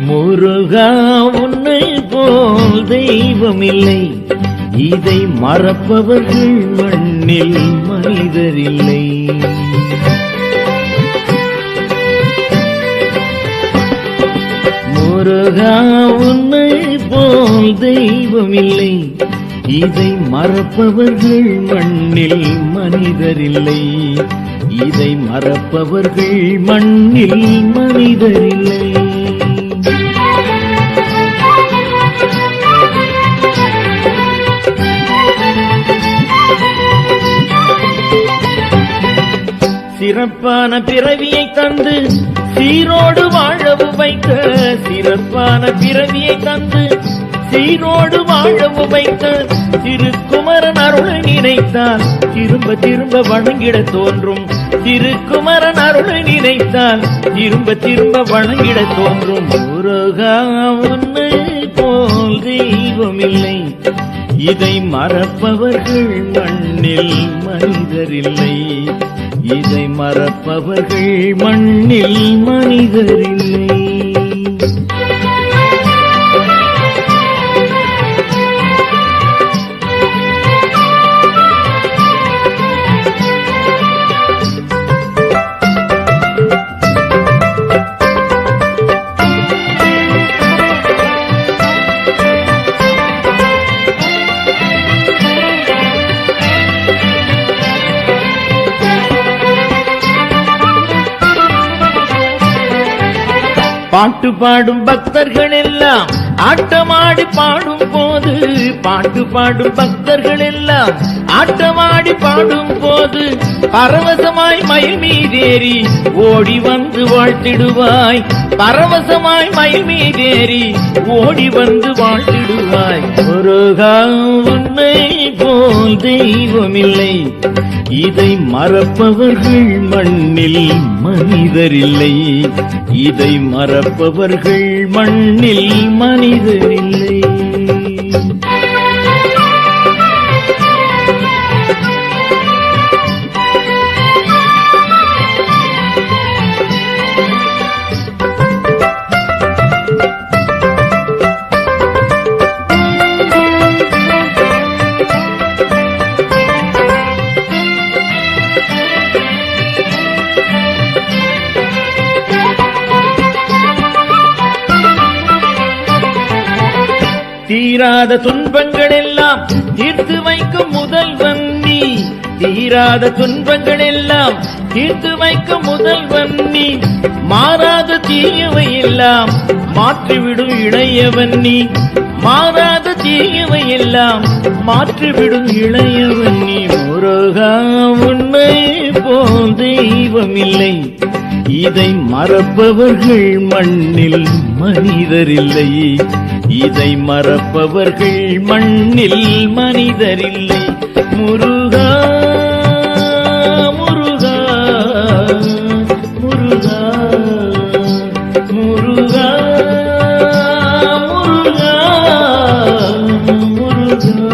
முருகா உன்னை போல் தெய்வமில்லை, இதை மறப்பவர்கள் மண்ணில் மனிதரில்லை. முருகா உன்னை போல் தெய்வமில்லை, இதை மறப்பவர்கள் மண்ணில் மனிதரில்லை. இதை மறப்பவர்கள் மண்ணில் மனிதரில்லை. சிறப்பான பிறவியை தந்து சீரோடு வாழவு வைத்த, சிறப்பான பிறவியை தந்து சீரோடு வாழவு வைத்த திருக்குமரன் அருளை நினைத்தால் திரும்ப திரும்ப வணங்கிட தோன்றும். திருக்குமரன் அருளை நினைத்தால் திரும்ப திரும்ப வணங்கிட தோன்றும். முருகா உன்னை போல் தெய்வமில்லை, இதை மறப்பவர்கள் மண்ணில் மனிதரில்லை. இதை மறப்பவர்கள் மண்ணில் மனிதரில்லை. பாட்டு பாடும் பக்தர்கள் எல்லாம் ஆட்டமாடி பாடும் போது, பாட்டு பாடும் பக்தர்கள் எல்லாம் ஆட்டமாடி பாடும் போது பரவசமாய் மயில் மீதேறி ஓடி வந்து வாழ்த்திடுவாய். பரவசமாய் மயில் மீதேறி ஓடி வந்து வாழ்த்திடுவாய். முருகா உன்னை போல் தெய்வமில்லை, இதை மறப்பவர்கள் மண்ணில் மனிதரில்லை. இதை மறப்பவர்கள் மண்ணில் மனிதரில்லை. தீராத துன்பங்கள் எல்லாம் தீர்த்து வைக்கும் முதல்வன் நீ. தீராத துன்பங்கள் எல்லாம் தீர்த்து வைக்கும் முதல்வன் நீ. மாறாத தீயவை எல்லாம் மாற்றிவிடும் இளையவன் நீ. மாறாத தீயவை எல்லாம் மாற்றிவிடும் இளையவன் நீ. முருகா உன்னை போல் தெய்வமில்லை, இதை மறப்பவர்கள் மண்ணில் மனிதரில்லை. இதை மறப்பவர்கள் மண்ணில் மனிதரில்லை. முருகா முருகா முருகா முருகா முருகா முருகா.